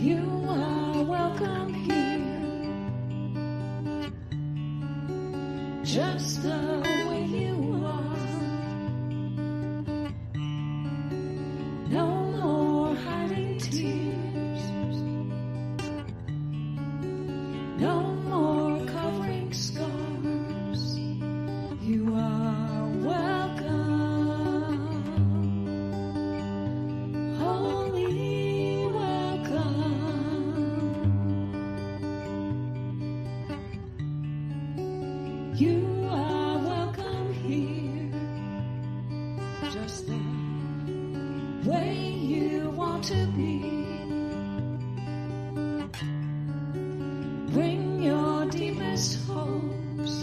You are welcome here, just the way you are. No more hiding tears, no more covering scars. You are welcome, holy welcome. You are welcome here, just the way you want to be. Bring your deepest hopes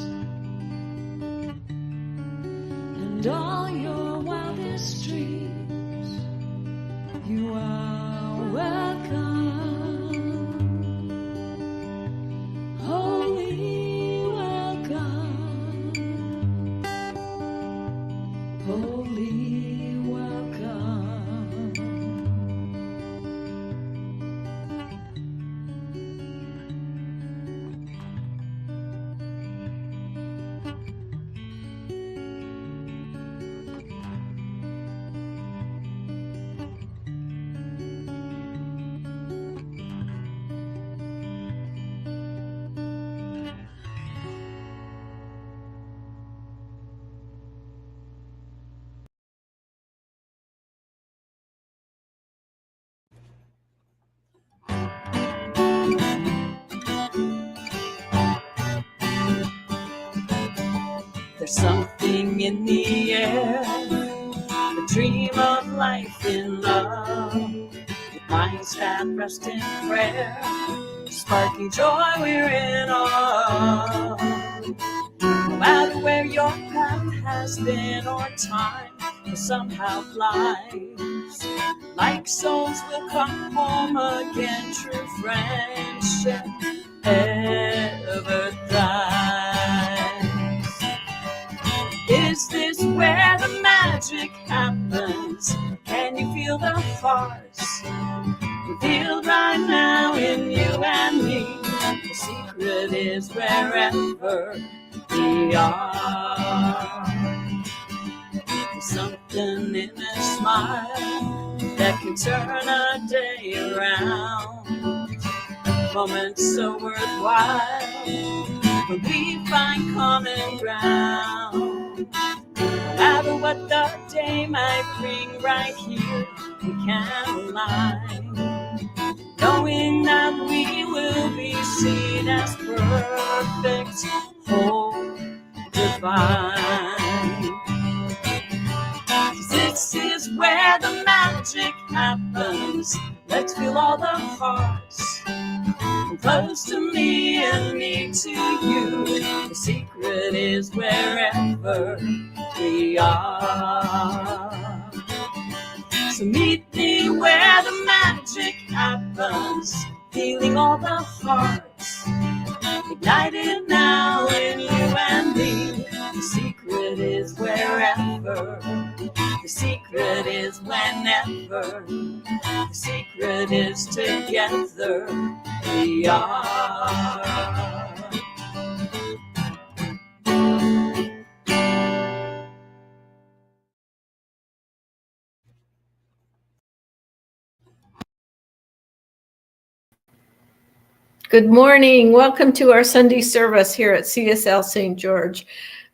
and all your wildest dreams. You are welcome, holy welcome, holy welcome. There's something in the air, the dream of life in love, with minds at rest in prayer, sparking joy we're in awe. No matter where your path has been or time has somehow flies, like souls will come home again, true friendship ever thrives. Is this where the magic happens? Can you feel the hearts revealed right now in you and me? The secret is wherever we are. There's something in a smile that can turn a day around. Moments so worthwhile when we find common ground. No matter what the day might bring, right here we can align, knowing that we will be seen as perfect, whole, divine. This is where the magic happens. Let's feel all the hearts from close to me and me to you. The secret is wherever we are. So meet me where the magic happens, feeling all the hearts ignited now in you and me. The secret is wherever, the secret is whenever, the secret is together we are. Good morning. Welcome to our Sunday service here at CSL St. George.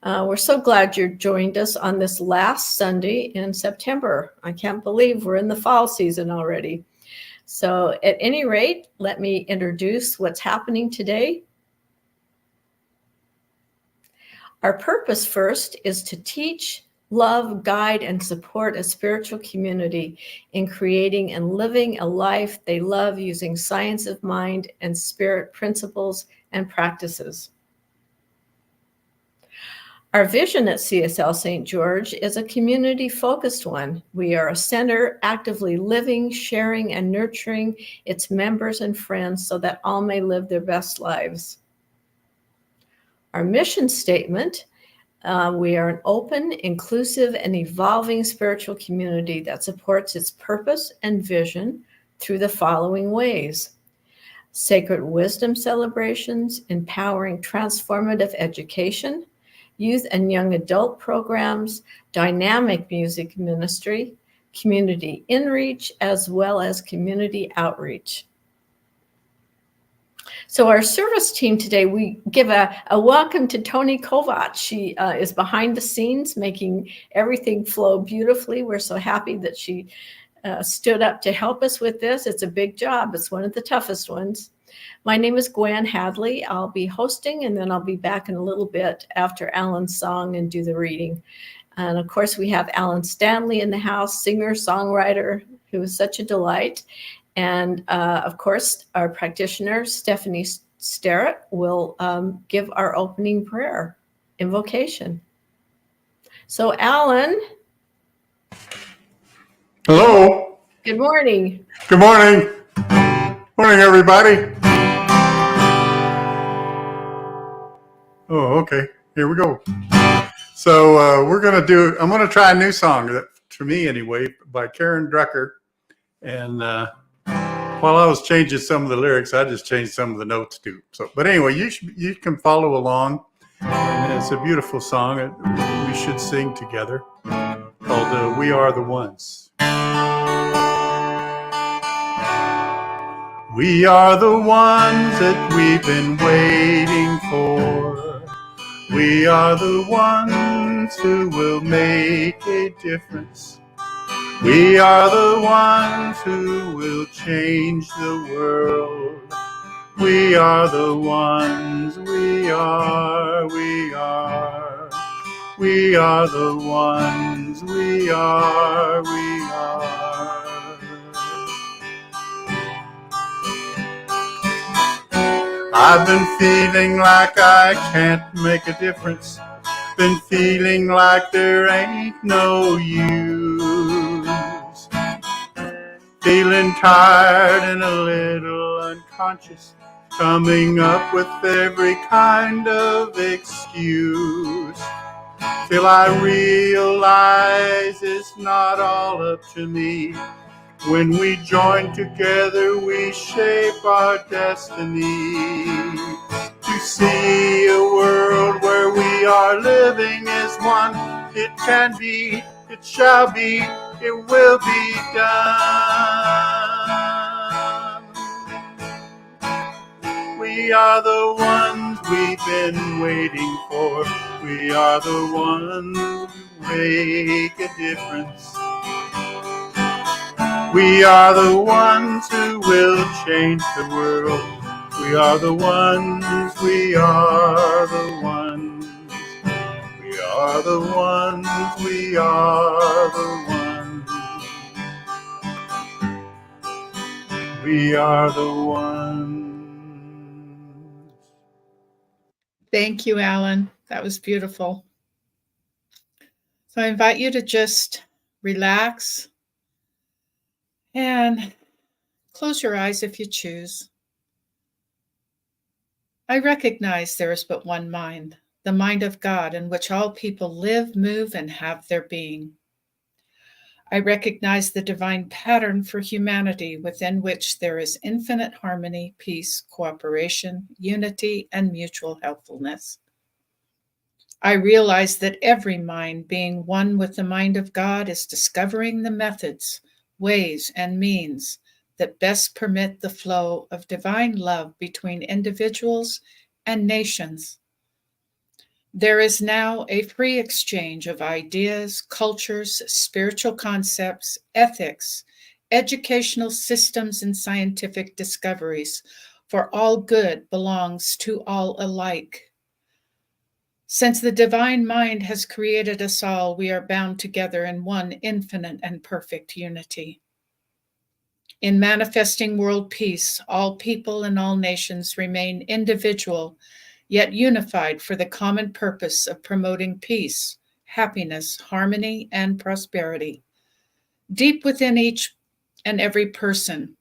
We're so glad you joined us on this last Sunday in September. I can't believe we're in the fall season already. So at any rate, let me introduce what's happening today. Our purpose first is to teach, love, guide, and support a spiritual community in creating and living a life they love using science of mind and spirit principles and practices. Our vision at CSL St. George is a community-focused one. We are a center actively living, sharing, and nurturing its members and friends so that all may live their best lives. Our mission statement, we are an open, inclusive, and evolving spiritual community that supports its purpose and vision through the following ways. sacred wisdom celebrations, empowering transformative education, youth and young adult programs, dynamic music ministry, community inreach, as well as community outreach. So our service team today, we give a welcome to Tony Kovac. She is behind the scenes making everything flow beautifully. We're so happy that she stood up to help us with this. It's a big job. It's one of the toughest ones. My name is Gwen Hadley. I'll be hosting, and then I'll be back in a little bit after Alan's song and do the reading. And of course, we have Alan Stanley in the house, singer, songwriter, who is such a delight. And of course, our practitioner, Stephanie Sterrett, will give our opening prayer, invocation. So, Alan. Hello. Good morning. Good morning. Morning, everybody. Oh, okay. Here we go. So I'm going to try a new song, that, to me anyway, by Karen Drucker. And while I was changing some of the lyrics, I just changed some of the notes too. So, but anyway, you can follow along. And it's a beautiful song that we should sing together, called We Are the Ones. We are the ones that we've been waiting for. We are the ones who will make a difference. We are the ones who will change the world. We are the ones, we are. We are the ones, we are. I've been feeling like I can't make a difference. Been feeling like there ain't no use. Feeling tired and a little unconscious. Coming up with every kind of excuse. Till I realize it's not all up to me. When we join together, we shape our destiny. To see a world where we are living as one. It can be, it shall be, it will be done. We are the ones we've been waiting for. We are the ones who make a difference. We are the ones who will change the world. We are the ones, we are the ones. We are the ones, we are the ones. We are the ones. Thank you, Alan. That was beautiful. So I invite you to just relax and close your eyes if you choose. I recognize there is but one mind, the mind of God, in which all people live, move, and have their being. I recognize the divine pattern for humanity within which there is infinite harmony, peace, cooperation, unity, and mutual helpfulness. I realize that every mind, being one with the mind of God, is discovering the methods, ways, and means that best permit the flow of divine love between individuals and nations. There is now a free exchange of ideas, cultures, spiritual concepts, ethics, educational systems, and scientific discoveries, for all good belongs to all alike. Since the divine mind has created us all, we are bound together in one infinite and perfect unity. In manifesting world peace, all people and all nations remain individual, yet unified for the common purpose of promoting peace, happiness, harmony, and prosperity. Deep within each and every person,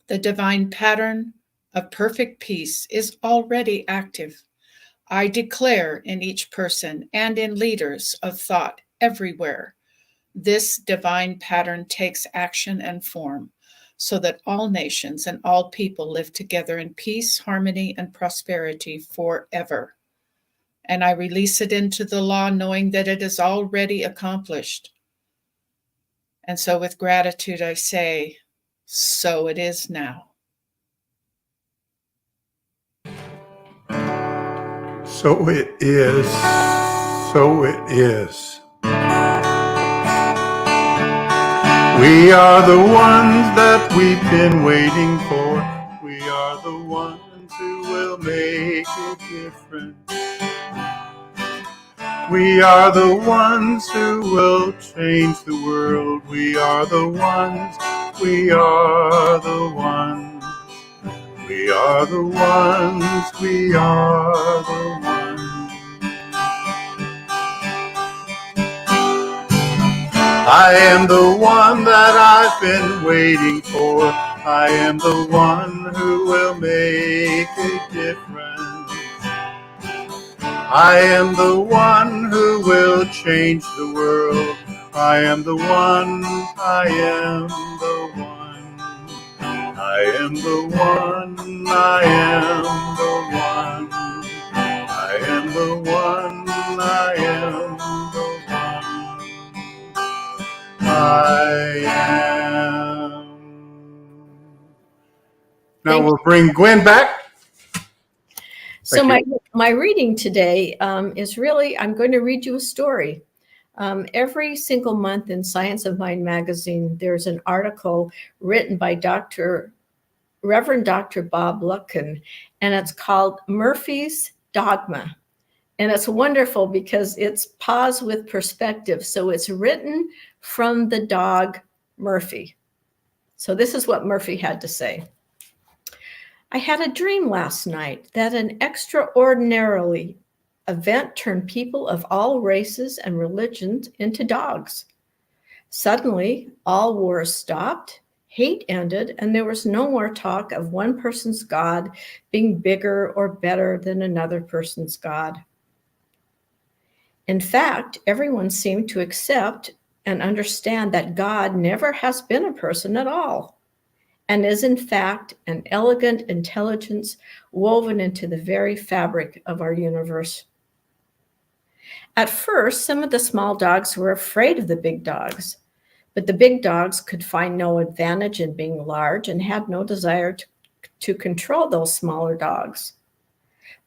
the divine pattern of perfect peace is already active. I declare in each person and in leaders of thought everywhere, this divine pattern takes action and form. so that all nations and all people live together in peace, harmony, and prosperity forever. And I release it into the law, knowing that it is already accomplished. And so with gratitude, I say, so it is now. So it is. So it is. We are the ones that we've been waiting for. We are the ones who will make a difference. We are the ones who will change the world. We are the ones. We are the ones. We are the ones. We are the ones. I am the one that I've been waiting for. I am the one who will make a difference. I am the one who will change the world. I am the one. I am the one. I am the one. I am the one. I am the one. I am the one. I am. Now we'll bring Gwen back. So my reading today is really, I'm going to read you a story. Every single month in Science of Mind magazine, there's an article written by Reverend Dr. Bob Lutkin, and it's called Murphy's Dogma. And it's wonderful because it's pause with perspective. So it's written from the dog Murphy. So this is what Murphy had to say. I had a dream last night that an extraordinarily event turned people of all races and religions into dogs. Suddenly, all wars stopped, hate ended, and there was no more talk of one person's God being bigger or better than another person's God. In fact, everyone seemed to accept and understand that God never has been a person at all, and is in fact an elegant intelligence woven into the very fabric of our universe. At first, some of the small dogs were afraid of the big dogs, but the big dogs could find no advantage in being large and had no desire to control those smaller dogs.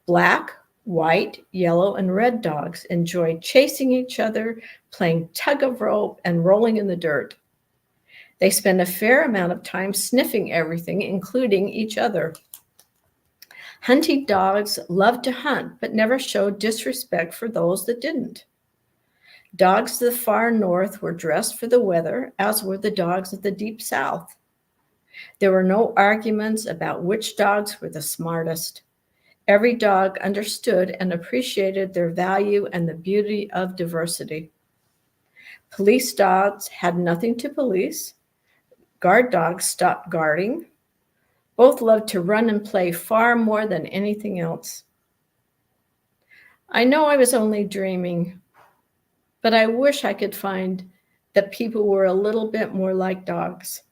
Black, white, yellow, and red dogs enjoyed chasing each other, playing tug of rope, and rolling in the dirt. They spend a fair amount of time sniffing everything, including each other. Hunting dogs loved to hunt, but never showed disrespect for those that didn't. Dogs of the far north were dressed for the weather, as were the dogs of the deep south. There were no arguments about which dogs were the smartest. Every dog understood and appreciated their value and the beauty of diversity. Police dogs had nothing to police. Guard dogs stopped guarding. Both loved to run and play far more than anything else. I know I was only dreaming, but I wish I could find that people were a little bit more like dogs.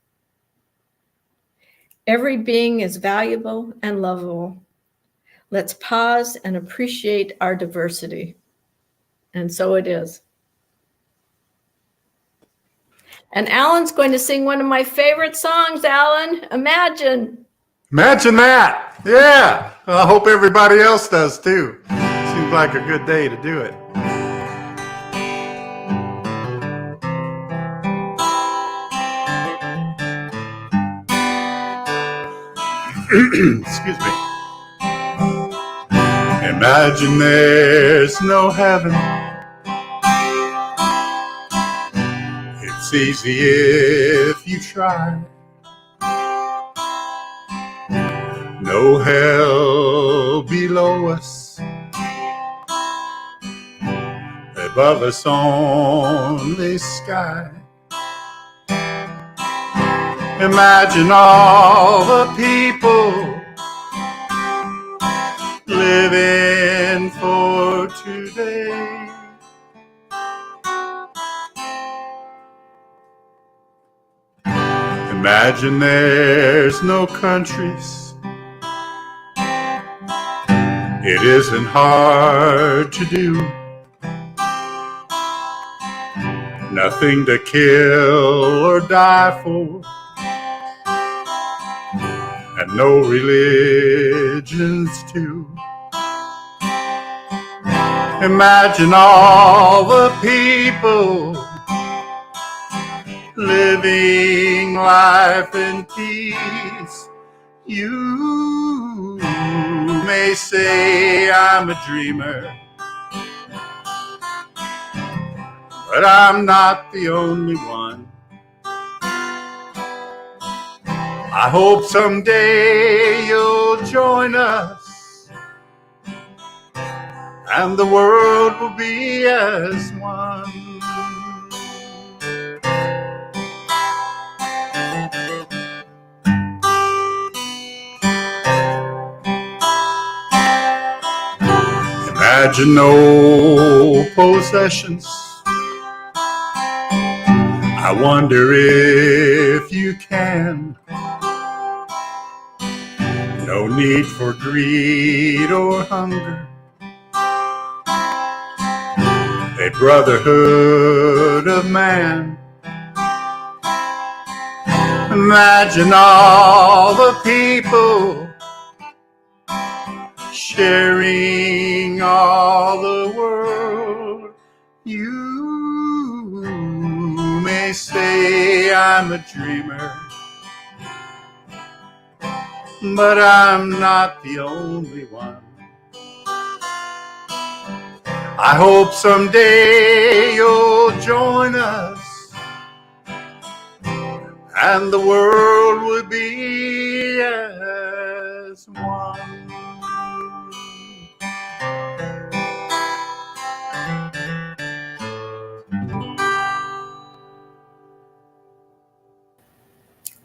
Every being is valuable and lovable. Let's pause and appreciate our diversity. And so it is. And Alan's going to sing one of my favorite songs, Alan. Imagine. Imagine that. Yeah. I hope everybody else does too. Seems like a good day to do it. Excuse me. Imagine there's no heaven. It's easy if you try. No hell below us. Above us only sky. Imagine all the people living for today. Imagine there's no countries. It isn't hard to do. Nothing to kill or die for, and no religions too. Imagine all the people living life in peace. You may say I'm a dreamer, but I'm not the only one. I hope someday you'll join us, and the world will be as one. Imagine no possessions. I wonder if you can. No need for greed or hunger. A brotherhood of man. Imagine all the people sharing all the world. You may say I'm a dreamer, but I'm not the only one. I hope someday you'll join us, and the world will be as one.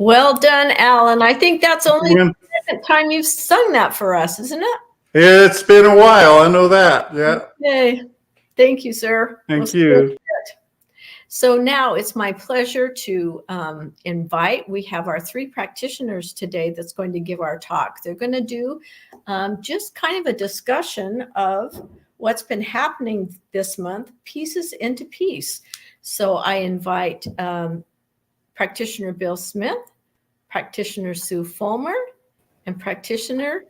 Well done, Alan. I think that's only Yeah. the second time you've sung that for us, isn't it? It's been a while, I know that. Yeah. Okay. Thank you, sir. Thank you. So now it's my pleasure to invite, we have our 3 practitioners today that's going to give our talk. They're going to do just kind of a discussion of what's been happening this month, Pieces into Peace. So I invite practitioner Bill Smith, practitioner Sue Fulmer, and practitioner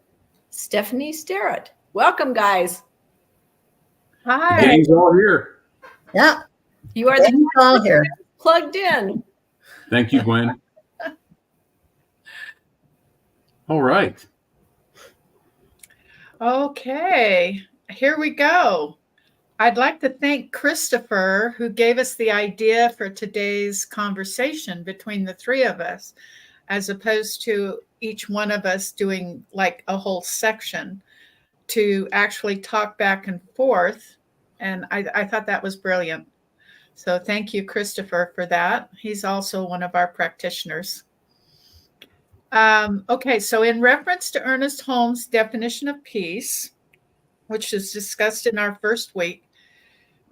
Stephanie Sterrett. Welcome, guys. Hi. Gang's all here. Yeah, You are gang's all here. plugged in. Thank you, Gwen. All right. Okay, here we go. I'd like to thank Christopher, who gave us the idea for today's conversation between the 3 of us, as opposed to each one of us doing like a whole section, to actually talk back and forth. And I thought that was brilliant. So thank you, Christopher, for that. He's also one of our practitioners. Okay, so in reference to Ernest Holmes' definition of peace, which is discussed in our first week,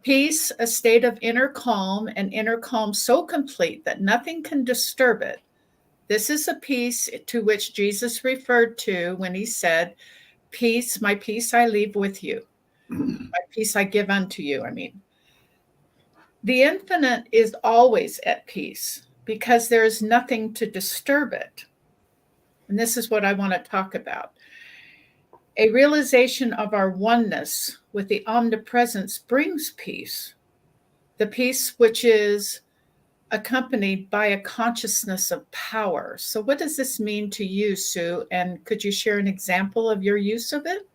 peace, a state of inner calm, and inner calm so complete that nothing can disturb it. This is a peace to which Jesus referred to when he said, "Peace, my peace I leave with you. My peace I give unto you." The infinite is always at peace because there is nothing to disturb it. And this is what I want to talk about. A realization of our oneness with the omnipresence brings peace, the peace which is accompanied by a consciousness of power. So what does this mean to you, Sue? And could you share an example of your use of it?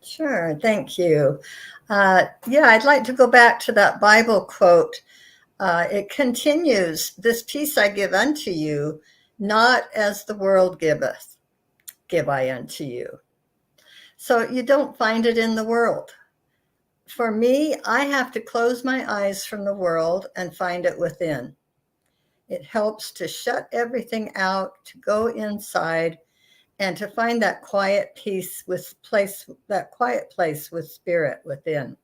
Sure, thank you. I'd like to go back to that Bible quote. It continues, "This peace I give unto you, not as the world giveth, give I unto you." So you don't find it in the world. For me, I have to close my eyes from the world and find it within. It helps to shut everything out, to go inside, and to find that quiet peace that quiet place with spirit within.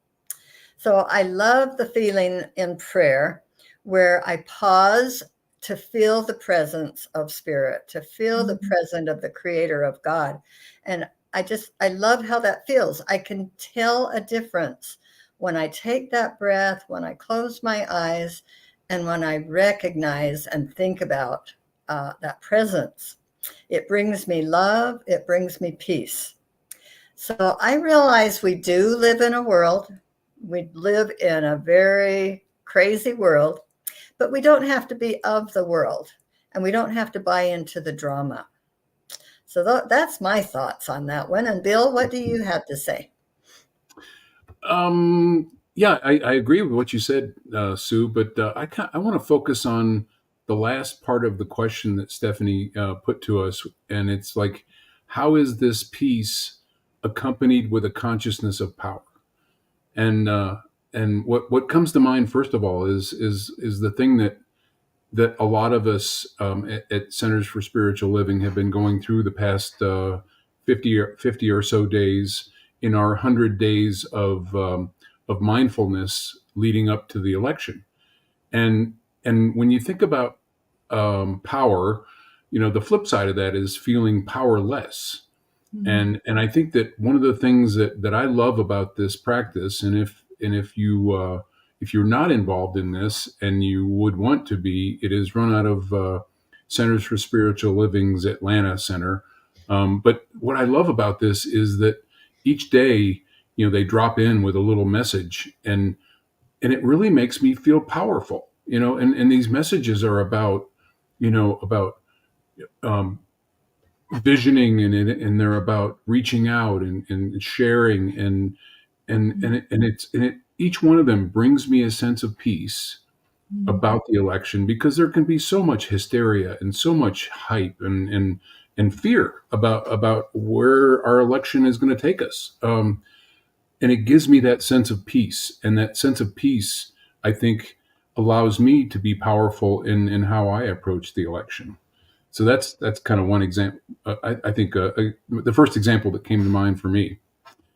So I love the feeling in prayer where I pause to feel the presence of spirit, to feel the presence of the creator of God. And I love how that feels. I can tell a difference when I take that breath, when I close my eyes, and when I recognize and think about that presence. It brings me love. It brings me peace. So I realize we do live in a world. We live in a very crazy world, but we don't have to be of the world, and we don't have to buy into the drama. So that's my thoughts on that one. And Bill, what do you have to say? Yeah, I agree with what you said, Sue, but I want to focus on the last part of the question that Stephanie put to us. And it's like, how is this peace accompanied with a consciousness of power? And what comes to mind, first of all, is the thing that a lot of us at Centers for Spiritual Living have been going through the past 50 or so days in our 100 days of mindfulness leading up to the election. And when you think about power, the flip side of that is feeling powerless. And I think that one of the things that I love about this practice, and if you're not involved in this and you would want to be, it is run out of Centers for Spiritual Living's Atlanta Center. But what I love about this is that each day, they drop in with a little message, and it really makes me feel powerful. And these messages are about um, visioning, and they're about reaching out and sharing, and each one of them brings me a sense of peace about the election, because there can be so much hysteria and so much hype and fear about where our election is going to take us. And it gives me that sense of peace, and that sense of peace, I think, allows me to be powerful in how I approach the election. So that's kind of one example. I think the first example that came to mind for me.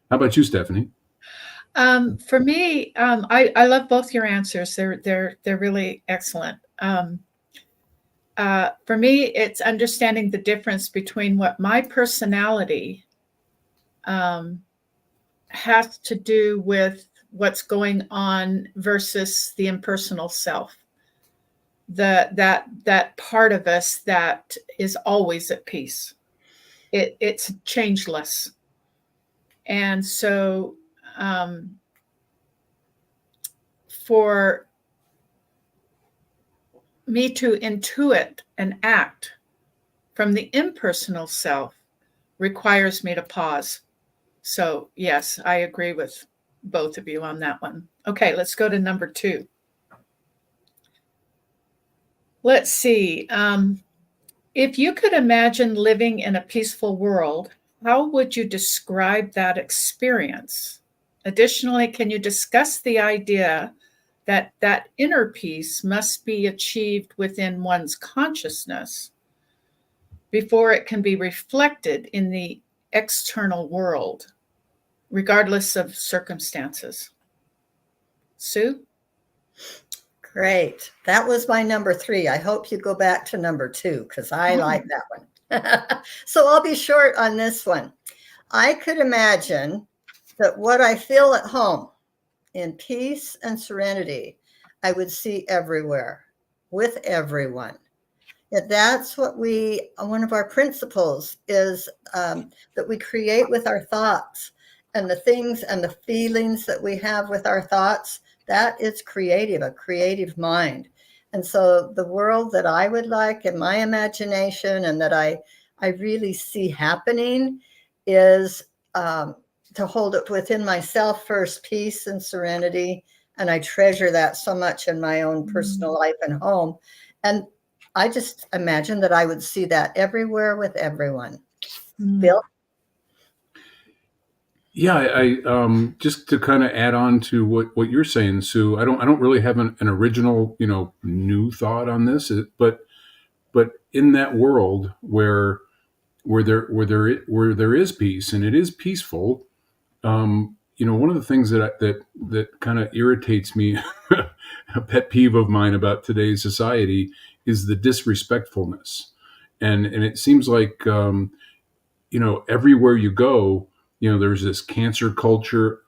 How about you, Stephanie? For me, I love both your answers. They're really excellent. For me, it's understanding the difference between what my personality has to do with what's going on versus the impersonal self. That part of us that is always at peace. It's changeless. And so for me to intuit and act from the impersonal self requires me to pause. So yes, I agree with both of you on that one. Okay, let's go to number 2. Let's see. If you could imagine living in a peaceful world, how would you describe that experience? Additionally, can you discuss the idea that inner peace must be achieved within one's consciousness before it can be reflected in the external world, regardless of circumstances? Sue? Great. That was my number 3. I hope you go back to number 2, because I like that one. So I'll be short on this one. I could imagine that what I feel at home in peace and serenity, I would see everywhere with everyone. That's what one of our principles is, that we create with our thoughts, and the things and the feelings that we have with our thoughts, that is creative, a creative mind. And so the world that I would like in my imagination, and that I really see happening, is to hold it within myself first, peace and serenity. And I treasure that so much in my own personal life and home. And I just imagine that I would see that everywhere with everyone. Bill? Yeah, I just to kind of add on to what you're saying, Sue. I don't really have an original, new thought on this, but in that world where there is peace, and it is peaceful, one of the things that kind of irritates me, a pet peeve of mine about today's society, is the disrespectfulness. And it seems like, everywhere you go, there's this cancel culture,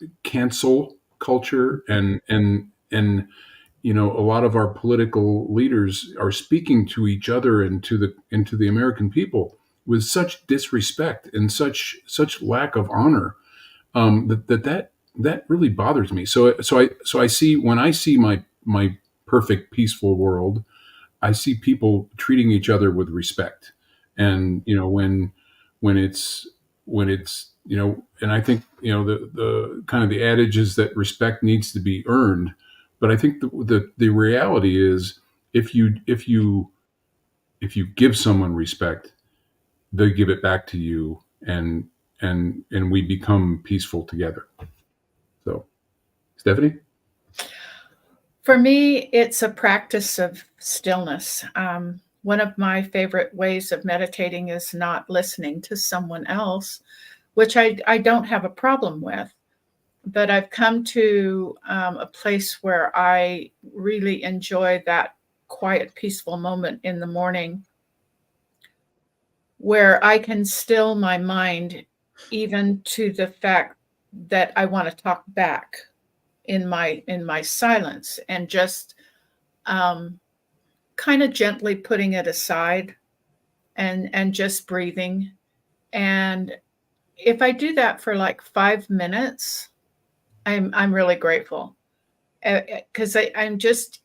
and a lot of our political leaders are speaking to each other and to the American people with such disrespect and such lack of honor, that really bothers me. So I see, when I see my perfect peaceful world, I see people treating each other with respect. And when it's and I think the kind of the adage is that respect needs to be earned. But I think the reality is, if you give someone respect, they give it back to you, and we become peaceful together. So, Stephanie? For me, it's a practice of stillness. One of my favorite ways of meditating is not listening to someone else, which I don't have a problem with. But I've come to a place where I really enjoy that quiet, peaceful moment in the morning where I can still my mind, even to the fact that I want to talk back in my silence, and just kind of gently putting it aside and just breathing. And if I do that for like 5 minutes, I'm really grateful, because I'm just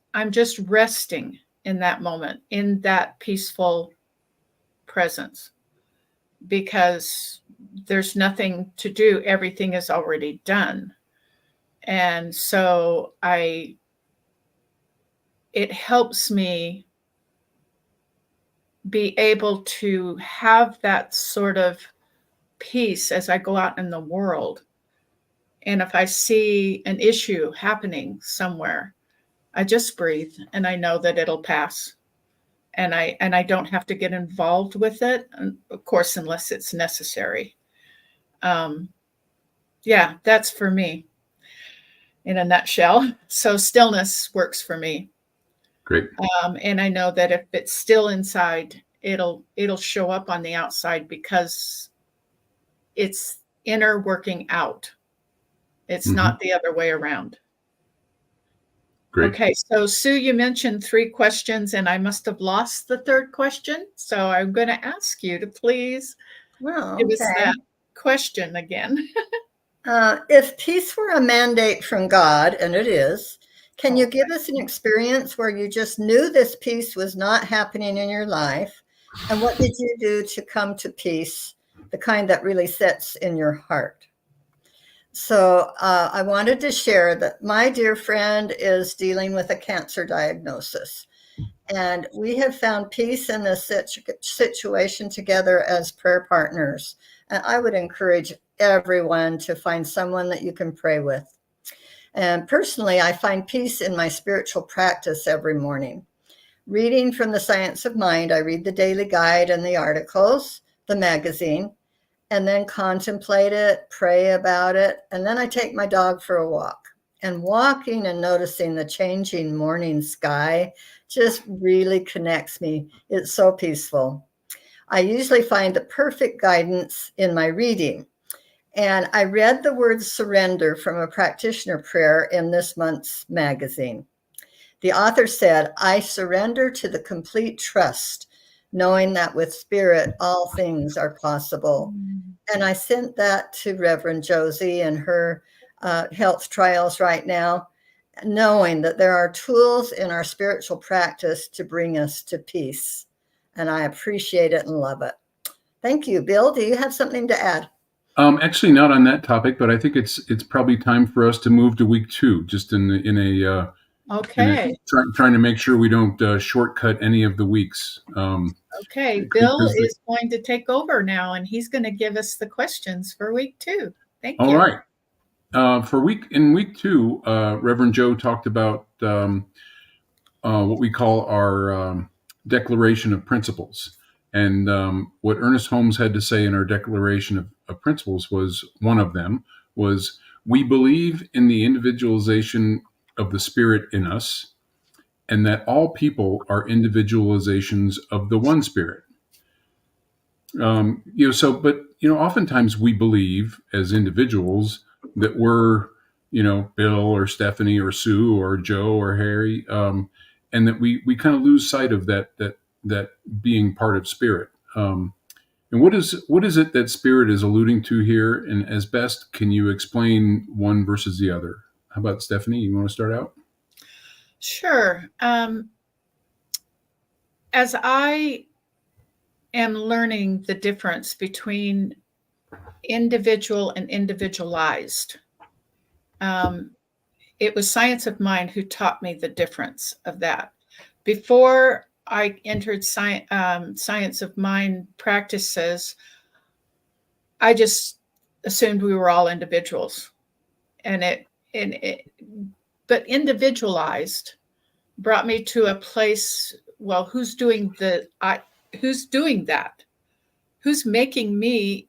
resting in that moment, in that peaceful presence, because there's nothing to do. Everything is already done. And so it helps me be able to have that sort of peace as I go out in the world. And if I see an issue happening somewhere, I just breathe and I know that it'll pass. And I don't have to get involved with it, of course, unless it's necessary. Yeah, that's for me in a nutshell. So stillness works for me. Great. And I know that if it's still inside, it'll show up on the outside, because it's inner working out. It's not the other way around. Great. Okay, so Sue, you mentioned 3 questions, and I must have lost the 3rd question. So I'm going to ask you to please give us that question again. If peace were a mandate from God, and it is, can you give us an experience where you just knew this peace was not happening in your life? And what did you do to come to peace, the kind that really sits in your heart? So I wanted to share that my dear friend is dealing with a cancer diagnosis. And we have found peace in this situation together as prayer partners. And I would encourage everyone to find someone that you can pray with. And personally, I find peace in my spiritual practice every morning. Reading from the Science of Mind, I read the daily guide and the articles, the magazine, and then contemplate it, pray about it, and then I take my dog for a walk. And walking and noticing the changing morning sky just really connects me. It's so peaceful. I usually find the perfect guidance in my reading. And I read the word surrender from a practitioner prayer in this month's magazine. The author said, "I surrender to the complete trust, knowing that with spirit, all things are possible." And I sent that to Reverend Josie and her health trials right now, knowing that there are tools in our spiritual practice to bring us to peace. And I appreciate it and love it. Thank you. Bill, do you have something to add? Actually, not on that topic, but I think it's probably time for us to move to week 2, just trying to make sure we don't shortcut any of the weeks. Okay, Bill is going to take over now, and he's going to give us the questions for week 2. Thank you. All right. In week 2, Reverend Joe talked about what we call our Declaration of Principles. And what Ernest Holmes had to say in our Declaration of Principles was, one of them was, we believe in the individualization of the spirit in us, and that all people are individualizations of the one Spirit. But oftentimes we believe as individuals that we're, Bill or Stephanie or Sue or Joe or Harry, and that we kind of lose sight of that being part of Spirit. And what is it that Spirit is alluding to here? And as best, can you explain one versus the other? How about Stephanie? You want to start out? Sure. As I am learning the difference between individual and individualized, it was Science of Mind who taught me the difference of that. Before I entered Science of Mind practices, I just assumed we were all individuals, but individualized brought me to a place. Well, who's doing that? Who's making me,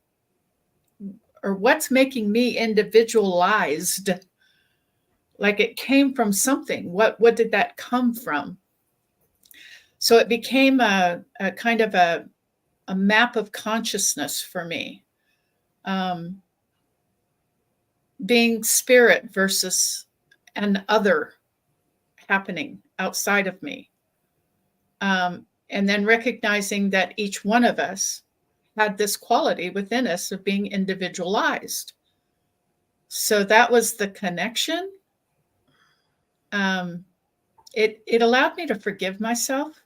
or what's making me individualized? Like it came from something. What did that come from? So it became a kind of a map of consciousness for me. Being spirit versus an other happening outside of me. And then recognizing that each one of us had this quality within us of being individualized. So that was the connection. It allowed me to forgive myself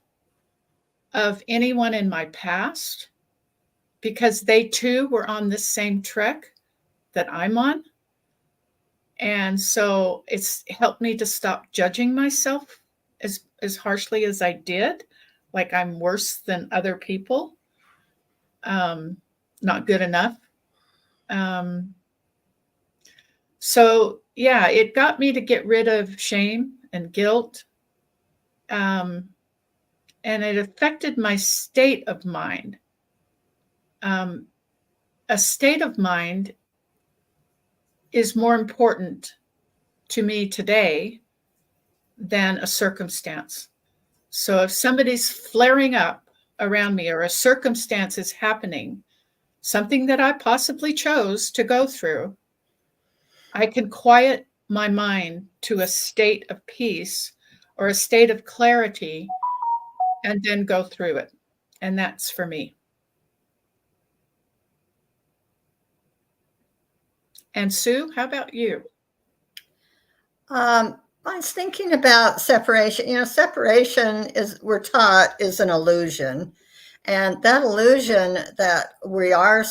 of anyone in my past, because they too were on this same trek that I'm on. And so it's helped me to stop judging myself as harshly as I did, like I'm worse than other people, not good enough. So yeah, it got me to get rid of shame and guilt. And it affected my state of mind. A state of mind is more important to me today than a circumstance. So if somebody's flaring up around me, or a circumstance is happening, something that I possibly chose to go through, I can quiet my mind to a state of peace or a state of clarity and then go through it. And that's for me. And Sue, how about you? I was thinking about separation. Separation we're taught is an illusion. And that illusion that we are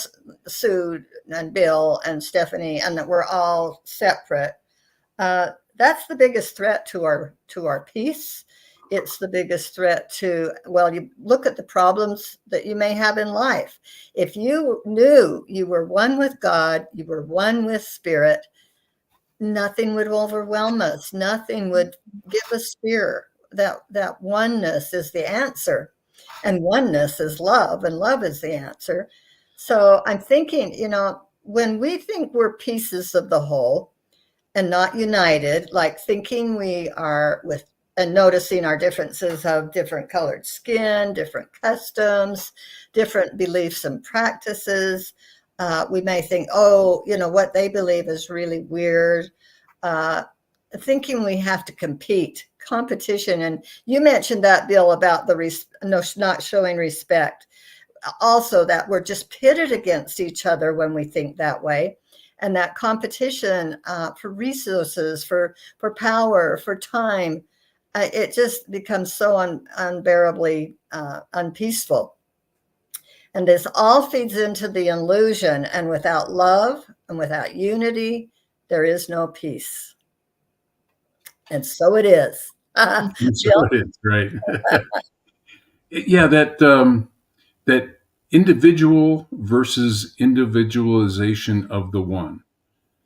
Sue and Bill and Stephanie, and that we're all separate, that's the biggest threat to our peace. It's the biggest threat to, you look at the problems that you may have in life. If you knew you were one with God, you were one with Spirit, nothing would overwhelm us. Nothing would give us fear. That oneness is the answer. And oneness is love, and love is the answer. So I'm thinking, when we think we're pieces of the whole and not united, like thinking we are with, and noticing our differences of different colored skin, different customs, different beliefs and practices. We may think, what they believe is really weird. Thinking we have to competition. And you mentioned that, Bill, about not showing respect. Also, that we're just pitted against each other when we think that way. And that competition for resources, for power, for time, it just becomes so unbearably unpeaceful. And this all feeds into the illusion. And without love and without unity, there is no peace. And so it is. So it is, right? Yeah, that individual versus individualization of the one.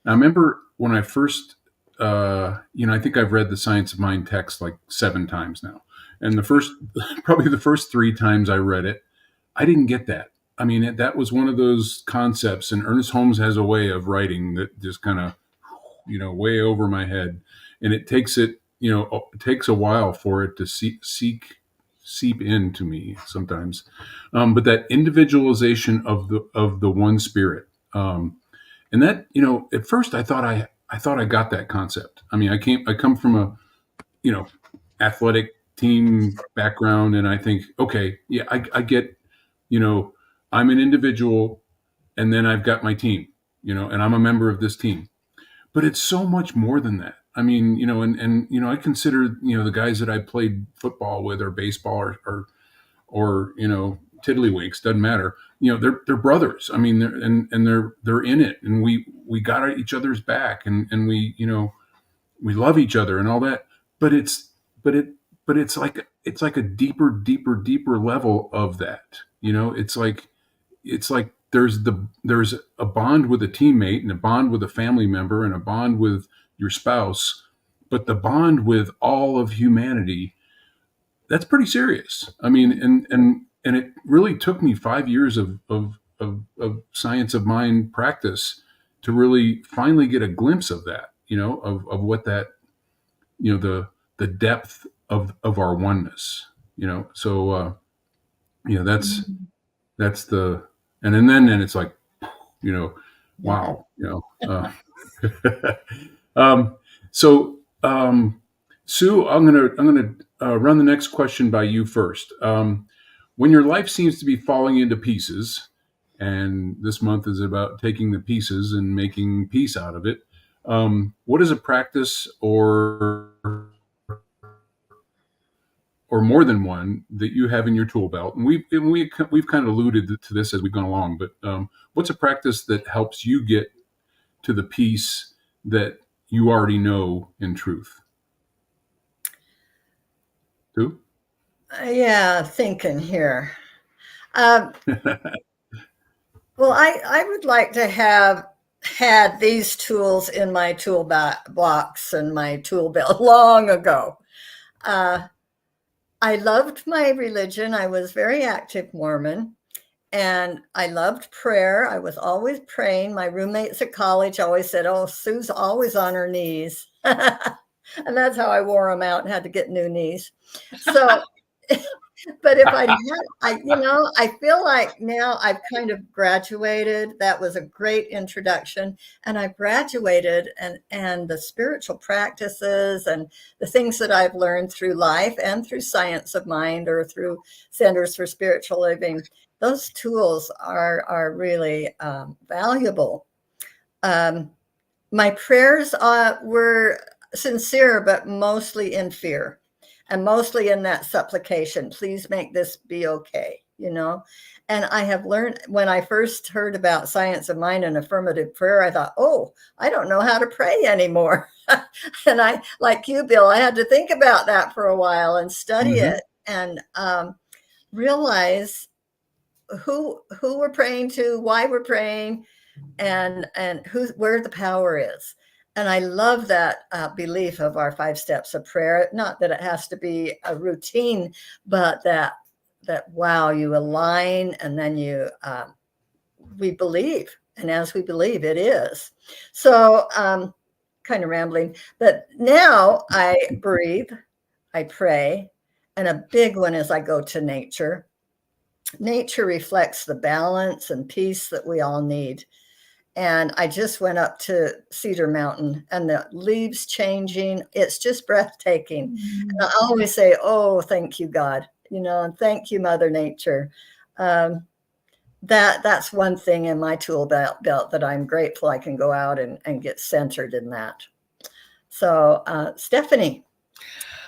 I remember when I first, I think I've read the Science of Mind text like 7 times now. And probably the first 3 times I read it, I didn't get that. I mean, that was one of those concepts, and Ernest Holmes has a way of writing that just kind of, way over my head. And it takes it it takes a while for it to seep into me sometimes. But that individualization of the one spirit, and that, at first I thought I got that concept. I mean, I come from a, athletic team background, and I think, okay, yeah, I get, I'm an individual, and then I've got my team, and I'm a member of this team. But it's so much more than that. I mean, and I consider, the guys that I played football with, or baseball, or tiddlywinks, doesn't matter. They're brothers. I mean, they're in it, and we got each other's back, and we love each other and all that. But it's like a deeper level of that. It's like there's a bond with a teammate, and a bond with a family member, and a bond with your spouse, but the bond with all of humanity, that's pretty serious. I mean, and it really took me 5 years of science of mind practice to really finally get a glimpse of that, of what that, the depth of our oneness, so that's the, and then it's like, wow, so Sue, I'm gonna run the next question by you first. When your life seems to be falling into pieces, and this month is about taking the pieces and making peace out of it, what is a practice, or more than one, that you have in your tool belt? And we've kind of alluded to this as we've gone along, but what's a practice that helps you get to the peace that you already know in truth? Sue? Yeah, thinking here. Well, I would like to have had these tools in my toolbox and my tool belt long ago. I loved my religion. I was very active Mormon, and I loved prayer. I was always praying. My roommates at college always said, "Oh, Sue's always on her knees." And that's how I wore them out and had to get new knees. So, but if I had, I feel like now I've kind of graduated. That was a great introduction. And I've graduated, and the spiritual practices and the things that I've learned through life and through Science of Mind, or through Centers for Spiritual Living, those tools are really valuable. My prayers were sincere, but mostly in fear, and mostly in that supplication, please make this be okay, And I have learned, when I first heard about Science of Mind and affirmative prayer, I thought, oh, I don't know how to pray anymore. And I, like you, Bill, I had to think about that for a while and study it, and realize who we're praying to, why we're praying, and where the power is. And I love that belief of our 5 steps of prayer. Not that it has to be a routine, but that wow, you align, and then we believe, and as we believe, it is. So kind of rambling, but now I breathe, I pray, and a big one is I go to nature. Nature reflects the balance and peace that we all need. And I just went up to Cedar Mountain, and the leaves changing, it's just breathtaking. And I always say, oh, thank you, God, and thank you, Mother Nature. That's one thing in my tool belt that I'm grateful I can go out and get centered in that. So, Stephanie,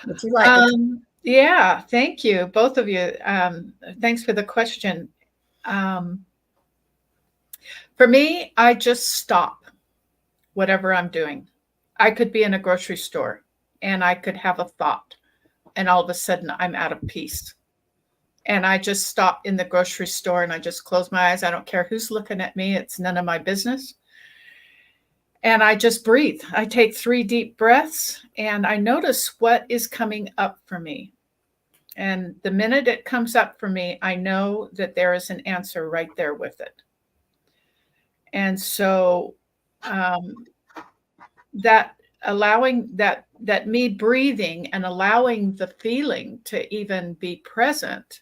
would you like to? Yeah, thank you, both of you. Thanks for the question. For me, I just stop whatever I'm doing. I could be in a grocery store, and I could have a thought, and all of a sudden I'm out of peace. And I just stop in the grocery store, and I just close my eyes. I don't care who's looking at me. It's none of my business. And I just breathe. I take 3 deep breaths, and I notice what is coming up for me. And the minute it comes up for me, I know that there is an answer right there with it. And so that allowing that that me breathing and allowing the feeling to even be present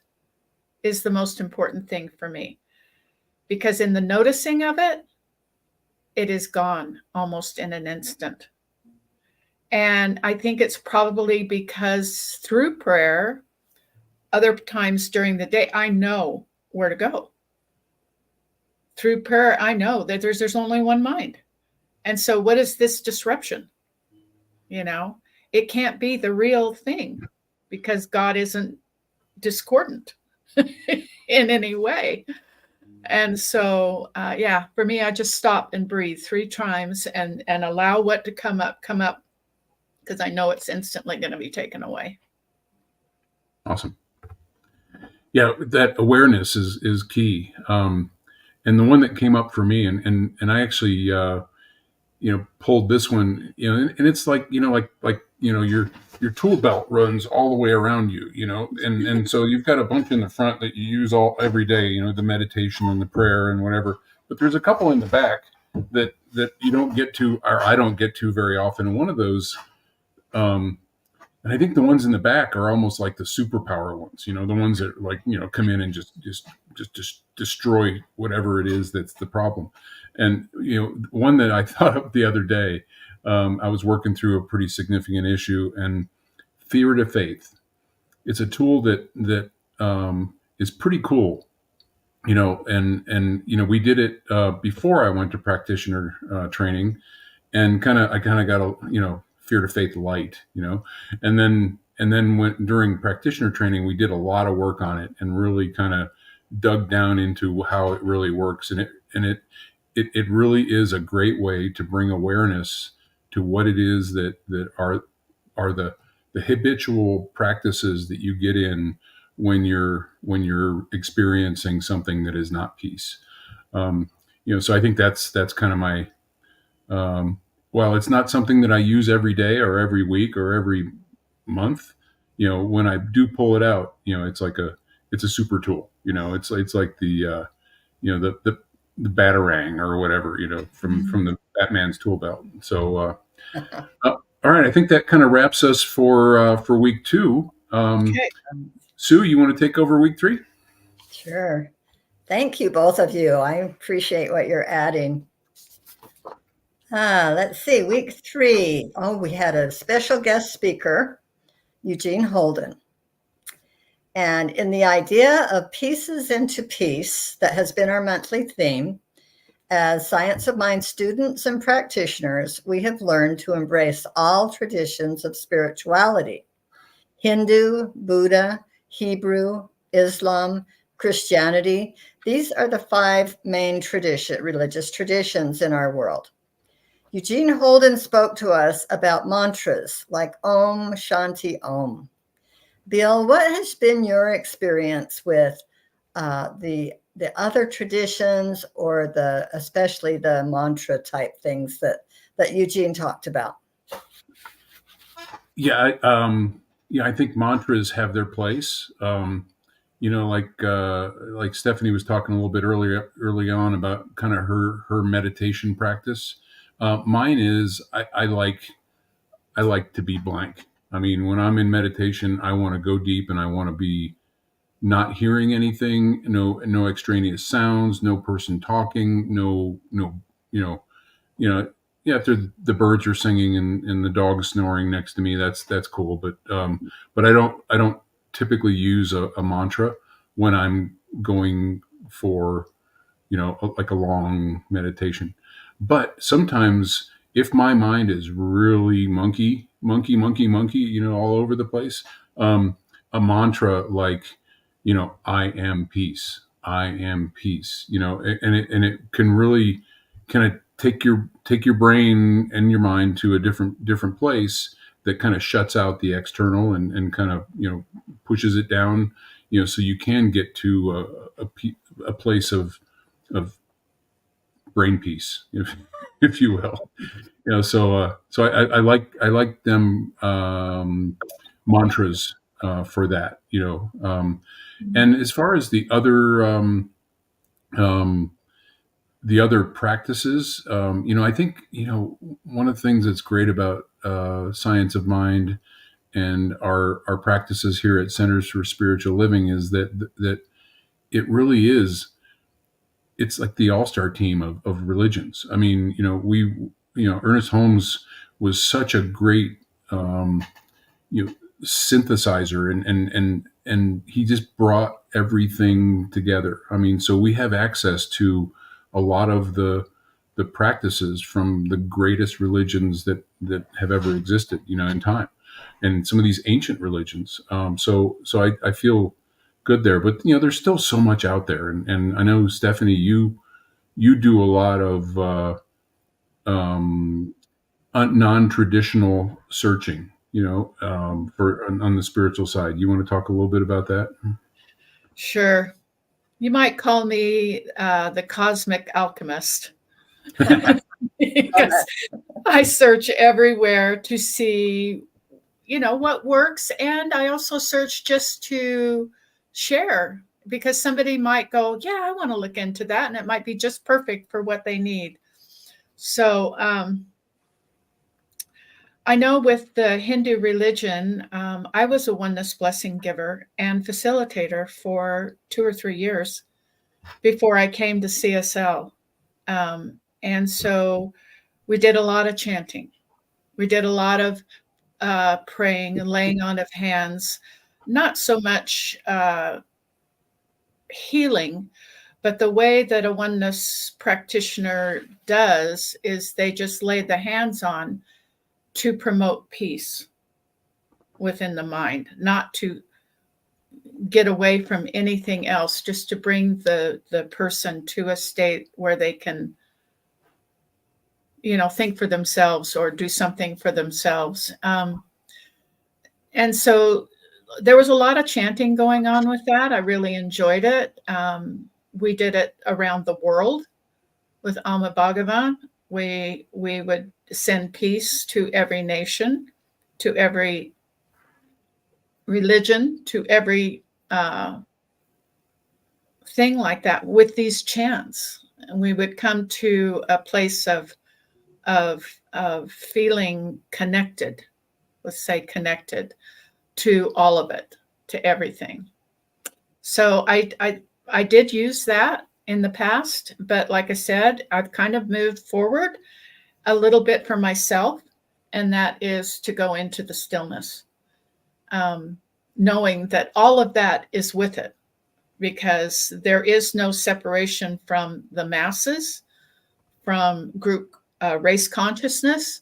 is the most important thing for me. Because in the noticing of it, it is gone almost in an instant. And I think it's probably because through prayer, other times during the day, I know where to go. Through prayer, I know that there's only one mind. And so what is this disruption? It can't be the real thing because God isn't discordant in any way. And so, for me, I just stop and breathe 3 times and allow what to come up, because I know it's instantly going to be taken away. Awesome. Yeah, that awareness is key. And the one that came up for me, and I actually, pulled this one, and it's like, your tool belt runs all the way around you, and so you've got a bunch in the front that you use every day, the meditation and the prayer and whatever. But there's a couple in the back that you don't get to, or I don't get to very often. And one of those, and I think the ones in the back are almost like the superpower ones, the ones that come in and just destroy whatever it is that's the problem. And, one that I thought of the other day, I was working through a pretty significant issue, and theory to faith. It's a tool that is pretty cool, and we did it before I went to practitioner training, and I got a, fear to faith light, and then during practitioner training, we did a lot of work on it and really kind of dug down into how it really works. And it really is a great way to bring awareness to what it is that are the habitual practices that you get in when you're experiencing something that is not peace. So I think that's kind of my, well, it's not something that I use every day or every week or every month. When I do pull it out, it's a super tool. It's like the the batarang or whatever, from the Batman's tool belt. So, all right, I think that kind of wraps us for week 2. Okay. Sue, you want to take over week 3? Sure. Thank you, both of you. I appreciate what you're adding. Let's see, week 3. Oh, we had a special guest speaker, Eugene Holden. And in the idea of Pieces into Peace, that has been our monthly theme, as Science of Mind students and practitioners, we have learned to embrace all traditions of spirituality: Hindu, Buddha, Hebrew, Islam, Christianity. These are the 5 main religious traditions in our world. Eugene Holden spoke to us about mantras like Om Shanti Om. Bill, what has been your experience with the other traditions, or especially the mantra type things that Eugene talked about? Yeah, I think mantras have their place. Like Stephanie was talking a little bit early on about kind of her meditation practice. Mine is I like to be blank. I mean, when I'm in meditation, I want to go deep and I want to be not hearing anything, no extraneous sounds, no person talking, no, yeah, if the birds are singing and the dog's snoring next to me, that's cool. But I don't typically use a mantra when I'm going for, like a long meditation. But sometimes if my mind is really monkey, all over the place, a mantra like, I am peace, and it can really kind of take your brain and your mind to a different place that kind of shuts out the external and kind of, pushes it down, so you can get to a place of brain peace, if you will. So I like them mantras for that, and as far as the other the other practices, I think, one of the things that's great about Science of Mind and our practices here at Centers for Spiritual Living is that it really is. It's like the all-star team of religions. I mean, Ernest Holmes was such a great, you know, synthesizer, and he just brought everything together. I mean, so we have access to a lot of the practices from the greatest religions that have ever existed, in time, and some of these ancient religions. So I feel good there, but there's still so much out there, and I know, Stephanie, you do a lot of non-traditional searching, for on the spiritual side. You want to talk a little bit about that? Sure. You might call me the cosmic alchemist because I search everywhere to see, what works. And I also search just to share, because somebody might go, yeah, I want to look into that. And it might be just perfect for what they need. So I know with the Hindu religion, I was a oneness blessing giver and facilitator for 2 or 3 years before I came to CSL. And so we did a lot of chanting. We did a lot of praying and laying on of hands, not so much healing, but the way that a oneness practitioner does is they just lay the hands on to promote peace within the mind, not to get away from anything else, just to bring the person to a state where they can, think for themselves or do something for themselves. And so there was a lot of chanting going on with that. I really enjoyed it. We did it around the world with Alma Bhagavan. We would send peace to every nation, to every religion, to every thing like that with these chants. And we would come to a place of feeling connected, let's say connected to all of it, to everything. So I did use that in the past, but like I said, I've kind of moved forward a little bit for myself, and that is to go into the stillness, knowing that all of that is with it, because there is no separation from the masses, from group race consciousness.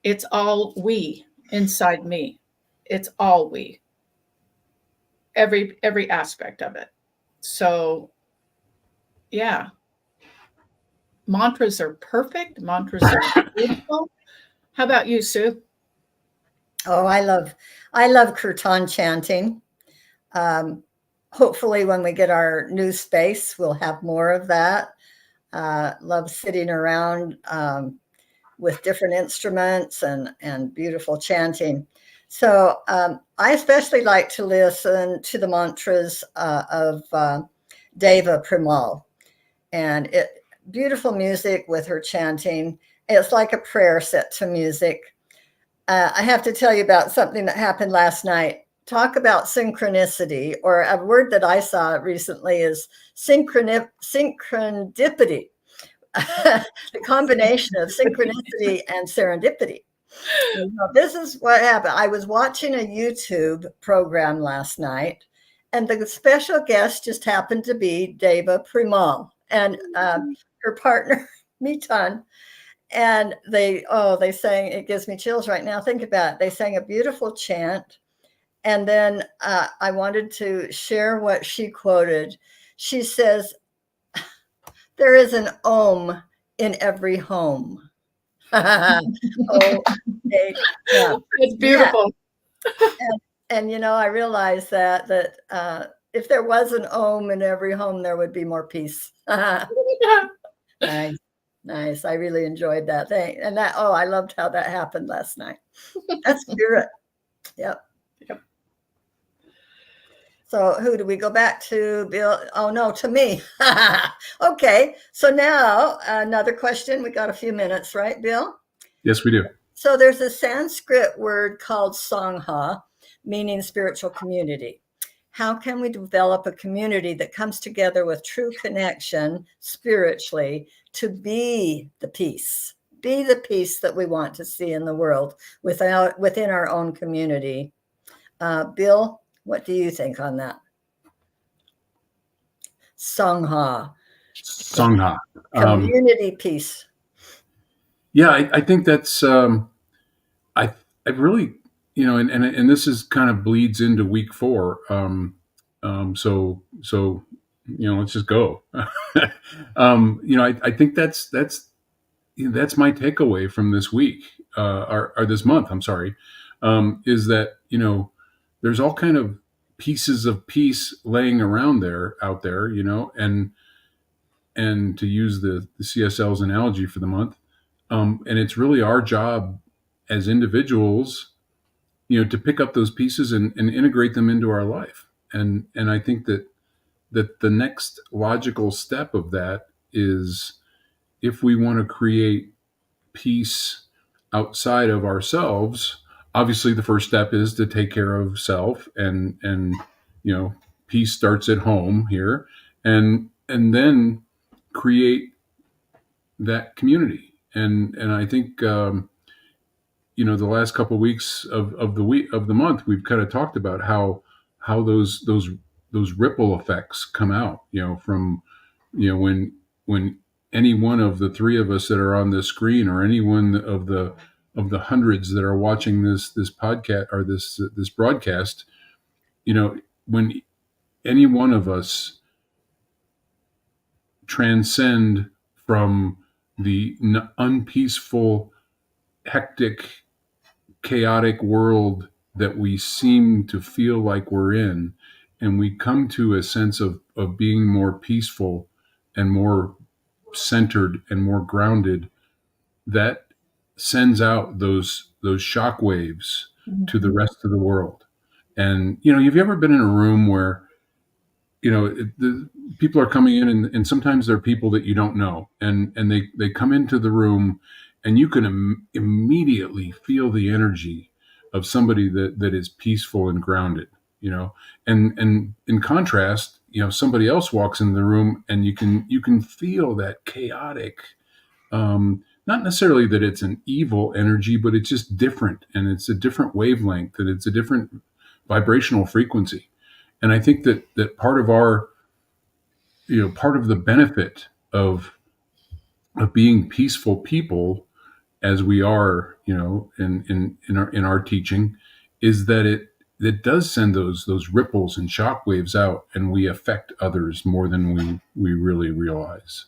It's all we inside me. It's all we. Every aspect of it. So, yeah. Mantras are perfect. Mantras are beautiful. How about you, Sue? Oh, I love kirtan chanting. Hopefully when we get our new space, we'll have more of that. Love sitting around with different instruments and beautiful chanting. So I especially like to listen to the mantras of Deva Premal, and beautiful music with her chanting. It's like a prayer set to music. I have to tell you about something that happened last night. Talk about synchronicity, or a word that I saw recently is synchronidipity. The combination of synchronicity and serendipity. This is what happened. I was watching a YouTube program last night, and the special guest just happened to be Deva Premal and her partner, Mitan. And they sang, it gives me chills right now. Think about it. They sang a beautiful chant. And then I wanted to share what she quoted. She says, "There is an Om in every home." Oh, yeah. It's beautiful. Yeah. And I realized that if there was an Om in every home, there would be more peace. Nice. I really enjoyed that thing. And I loved how that happened last night. That's spirit. Yep. So who do we go back to, Bill? Oh, no, to me. Okay, so now another question. We got a few minutes, right, Bill? Yes, we do. So there's a Sanskrit word called Sangha, meaning spiritual community. How can we develop a community that comes together with true connection spiritually to be the peace that we want to see in the world within our own community? Bill, what do you think on that? Sangha, Sangha. community peace. Yeah, I think that's I really, and this is kind of bleeds into week 4. So let's just go. I think that's my takeaway from this week, or this month. I'm sorry, is that there's all kind of pieces of peace laying around out there, and to use the CSL's analogy for the month, and it's really our job as individuals, to pick up those pieces and integrate them into our life. And I think that the next logical step of that is, if we want to create peace outside of ourselves, obviously the first step is to take care of self, and peace starts at home here, and then create that community. And I think the last couple of weeks of the month, we've kind of talked about how those ripple effects come out, from when any one of the 3 of us that are on this screen, or any one of the hundreds that are watching this podcast, or this broadcast, when any one of us transcend from the unpeaceful, hectic, chaotic world that we seem to feel like we're in, and we come to a sense of being more peaceful and more centered and more grounded, that sends out those shock waves to the rest of the world. And have you ever been in a room where the people are coming in, and sometimes they're people that you don't know, and they come into the room, and you can immediately feel the energy of somebody that is peaceful and grounded, and in contrast, somebody else walks in the room, and you can feel that chaotic, not necessarily that it's an evil energy, but it's just different, and it's a different wavelength, and it's a different vibrational frequency. And I think that part of our, part of the benefit of being peaceful people, as we are, in our teaching, is that it does send those ripples and shock waves out, and we affect others more than we really realize.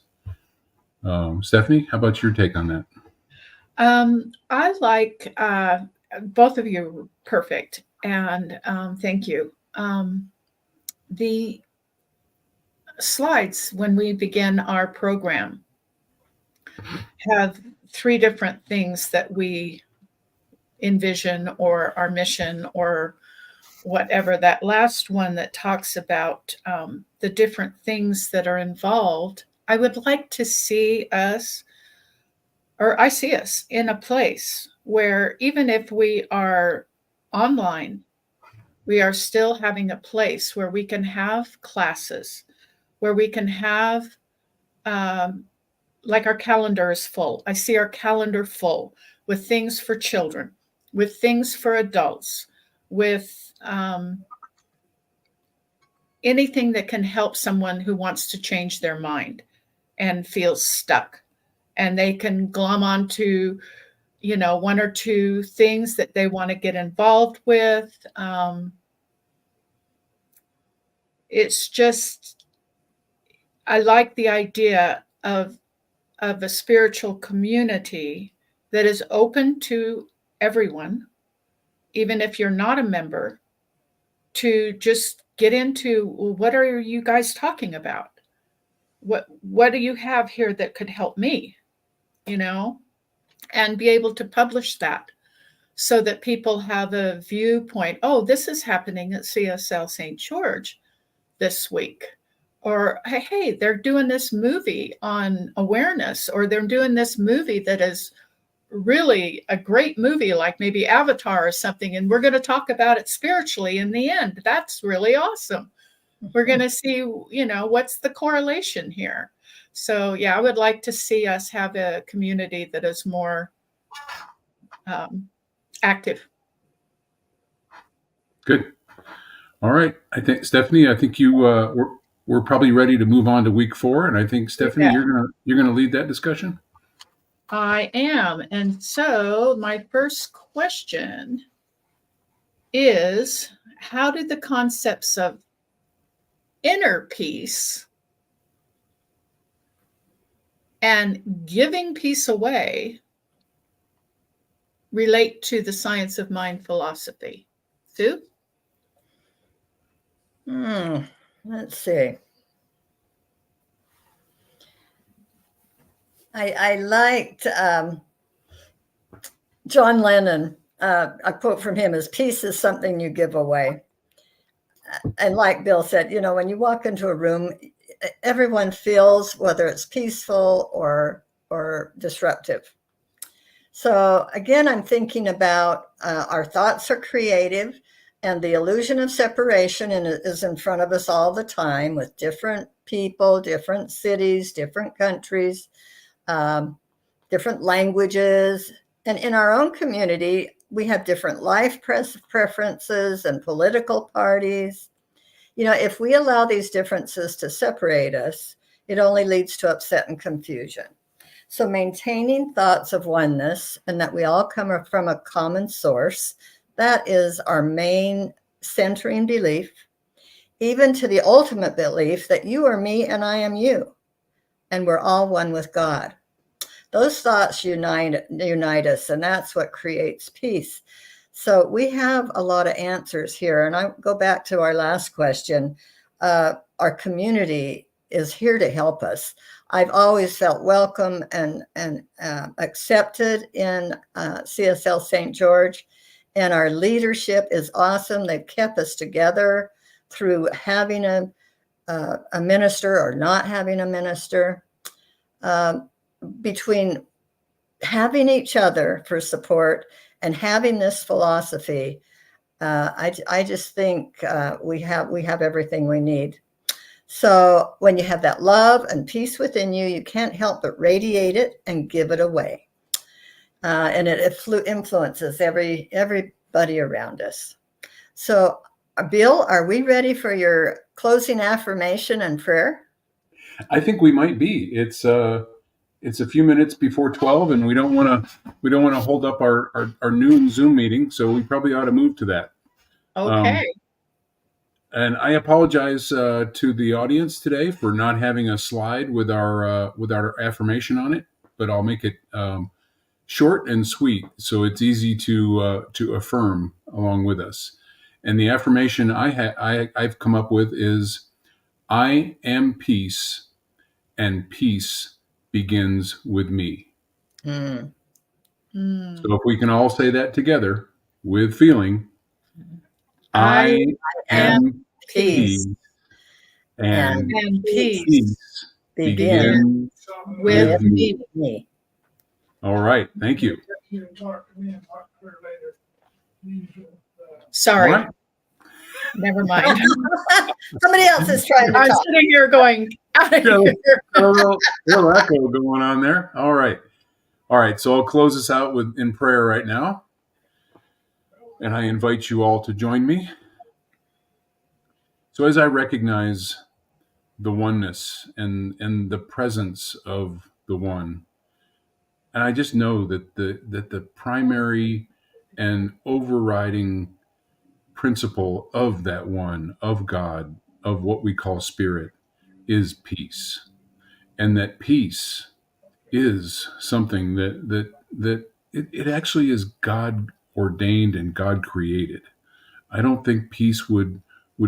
Stephanie, how about your take on that? I like both of you. Perfect. And thank you. The slides, when we begin our program, have 3 different things that we envision, or our mission, or whatever. That last one that talks about the different things that are involved, I would like to see us, or I see us, in a place where, even if we are online, we are still having a place where we can have classes, where we can have, like, our calendar is full. I see our calendar full with things for children, with things for adults, with anything that can help someone who wants to change their mind and feels stuck. And they can glom onto, 1 or 2 things that they want to get involved with. It's just, I like the idea of a spiritual community that is open to everyone, even if you're not a member, to just get into, well, what are you guys talking about? What do you have here that could help me? And be able to publish that, so that people have a viewpoint. Oh, this is happening at CSL St. George this week. Or, hey, they're doing this movie on awareness, or they're doing this movie that is really a great movie, like maybe Avatar or something, and we're going to talk about it spiritually in the end. That's really awesome. We're going to see, what's the correlation here. So, yeah, I would like to see us have a community that is more active. Good. All right. I think Stephanie, we're probably ready to move on to week 4, and I think Stephanie, Yeah. you're gonna lead that discussion. I am. And so my first question is, how do the concepts of inner peace and giving peace away relate to the science of mind philosophy? Sue? Let's see. I liked John Lennon. A quote from him is, "Peace is something you give away." And like Bill said, when you walk into a room, everyone feels whether it's peaceful or disruptive. So again, I'm thinking about our thoughts are creative, and the illusion of separation is in front of us all the time, with different people, different cities, different countries, different languages. And in our own community, we have different life preferences and political parties. If we allow these differences to separate us, it only leads to upset and confusion. So maintaining thoughts of oneness and that we all come from a common source, that is our main centering belief, even to the ultimate belief that you are me and I am you, and we're all one with God. Those thoughts unite us, and that's what creates peace. So we have a lot of answers here. And I go back to our last question. Our community is here to help us. I've always felt welcome and accepted in CSL St. George, and our leadership is awesome. They've kept us together through having a minister or not having a minister. Between having each other for support and having this philosophy, I just think we have everything we need. So when you have that love and peace within you, you can't help but radiate it and give it away. And it influences everybody around us. So Bill, are we ready for your closing affirmation and prayer? I think we might be. It's a few minutes before 12, and we don't want to hold up our noon Zoom meeting, so we probably ought to move to that. Okay. And I apologize to the audience today for not having a slide with our affirmation on it, but I'll make it short and sweet so it's easy to affirm along with us. And the affirmation I've come up with is, I am peace, and peace begins with me. So if we can all say that together with feeling, I am peace, and peace begins with me. All right. Thank you. Sorry. All right. Never mind. Somebody else is trying to I'm talk. sitting here going, out of here. A little echo going on there. All right. So I'll close this out in prayer right now. And I invite you all to join me. So as I recognize the oneness and the presence of the one, and I just know that the primary and overriding principle of that one, of God, of what we call spirit, is peace. And that peace is something that it actually is God ordained and God created. I don't think peace would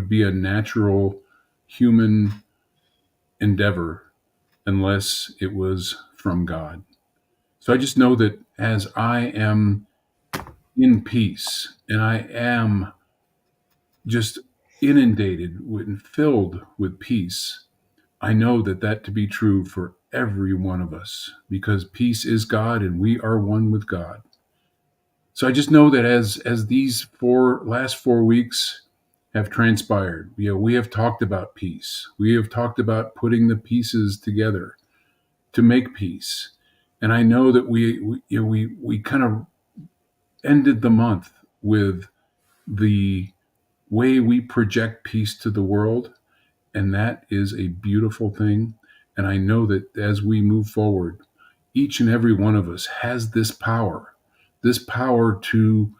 be a natural human endeavor unless it was from God. So I just know that as I am in peace, and I am just inundated and filled with peace, I know that to be true for every one of us, because peace is God and we are one with God. So I just know that as these last 4 weeks have transpired, we have talked about peace. We have talked about putting the pieces together to make peace. And I know that we kind of ended the month with the way we project peace to the world, and that is a beautiful thing. And I know that as we move forward, each and every one of us has this power to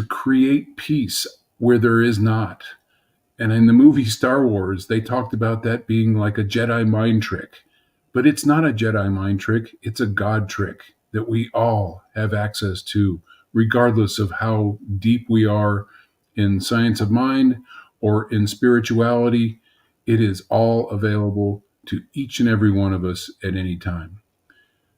create peace where there is not. And in the movie Star Wars, they talked about that being like a Jedi mind trick. But it's not a Jedi mind trick, it's a God trick that we all have access to, regardless of how deep we are in science of mind or in spirituality. It is all available to each and every one of us at any time.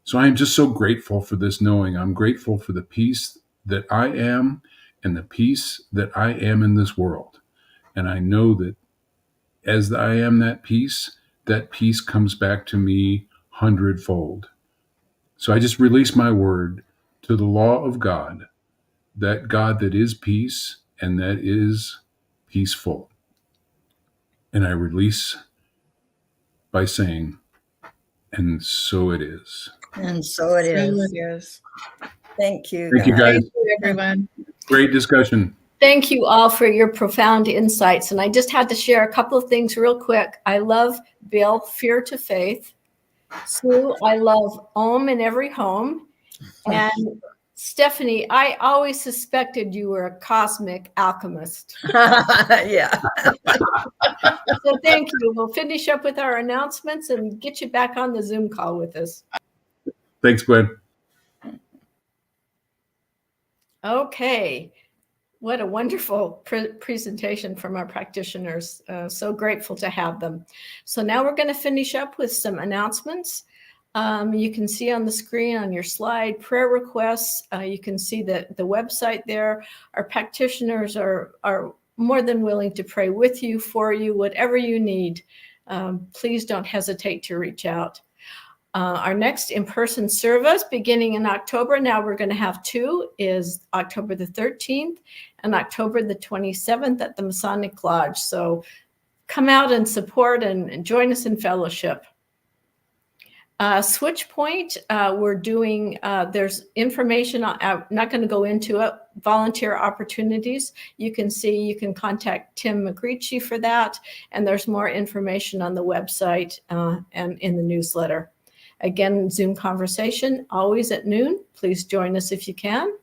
So I am just so grateful for this knowing. I'm grateful for the peace that I am and the peace that I am in this world. And I know that as I am that peace comes back to me hundredfold. So I just release my word to the law of God, that God that is peace and that is peaceful. And I release by saying, and so it is. And so it So is. it is. Thank you. Thank you, guys. Thank you, everyone. Great discussion. Thank you all for your profound insights. And I just had to share a couple of things real quick. I love Bill, Fear to Faith. Sue, I love Om in every home. And Stephanie, I always suspected you were a cosmic alchemist. Yeah. So thank you. We'll finish up with our announcements and get you back on the Zoom call with us. Thanks, Gwen. Okay. What a wonderful presentation from our practitioners. So grateful to have them. So now we're going to finish up with some announcements. You can see on the screen on your slide prayer requests. You can see the website there. Our practitioners are more than willing to pray with you, for you, whatever you need. Please don't hesitate to reach out. Our next in-person service beginning in October, now we're going to have two, is October the 13th and October the 27th at the Masonic Lodge. So come out and support and join us in fellowship. Switchpoint, we're doing, there's information, I'm not going to go into it, volunteer opportunities. You can contact Tim McGreechy for that. And there's more information on the website and in the newsletter. Again, Zoom conversation, always at noon. Please join us if you can.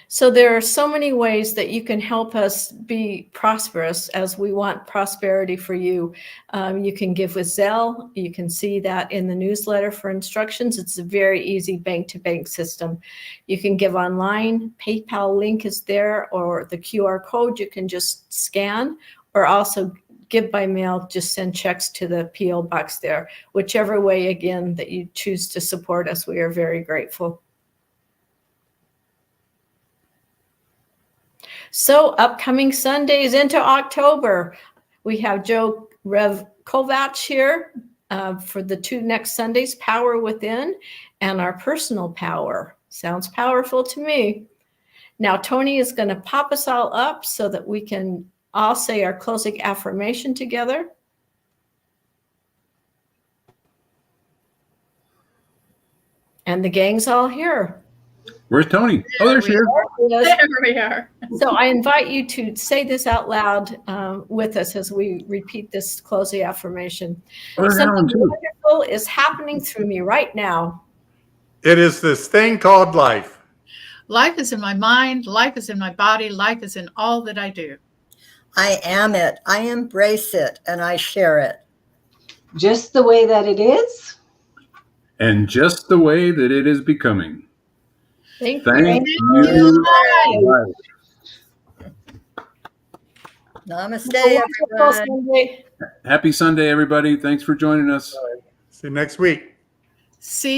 So there are so many ways that you can help us be prosperous as we want prosperity for you. You can give with Zelle. You can see that in the newsletter for instructions. It's a very easy bank-to-bank system. You can give online. PayPal link is there, or the QR code you can just scan, or also give by mail, just send checks to the P.O. box there. Whichever way, again, that you choose to support us, we are very grateful. So upcoming Sundays into October, we have Joe Rev Kovac here for the two next Sundays, Power Within and Our Personal Power. Sounds powerful to me. Now, Tony is going to pop us all up so that we can all say our closing affirmation together. And the gang's all here. Where's Tony? Oh, there she is. There we are. So I invite you to say this out loud with us as we repeat this closing affirmation. Something wonderful is happening through me right now. It is this thing called life. Life is in my mind. Life is in my body. Life is in all that I do. I am it. I embrace it, and I share it. Just the way that it is. And just the way that it is becoming. Thank you. Namaste, everyone. Sunday. Happy Sunday, everybody. Thanks for joining us. See you next week. See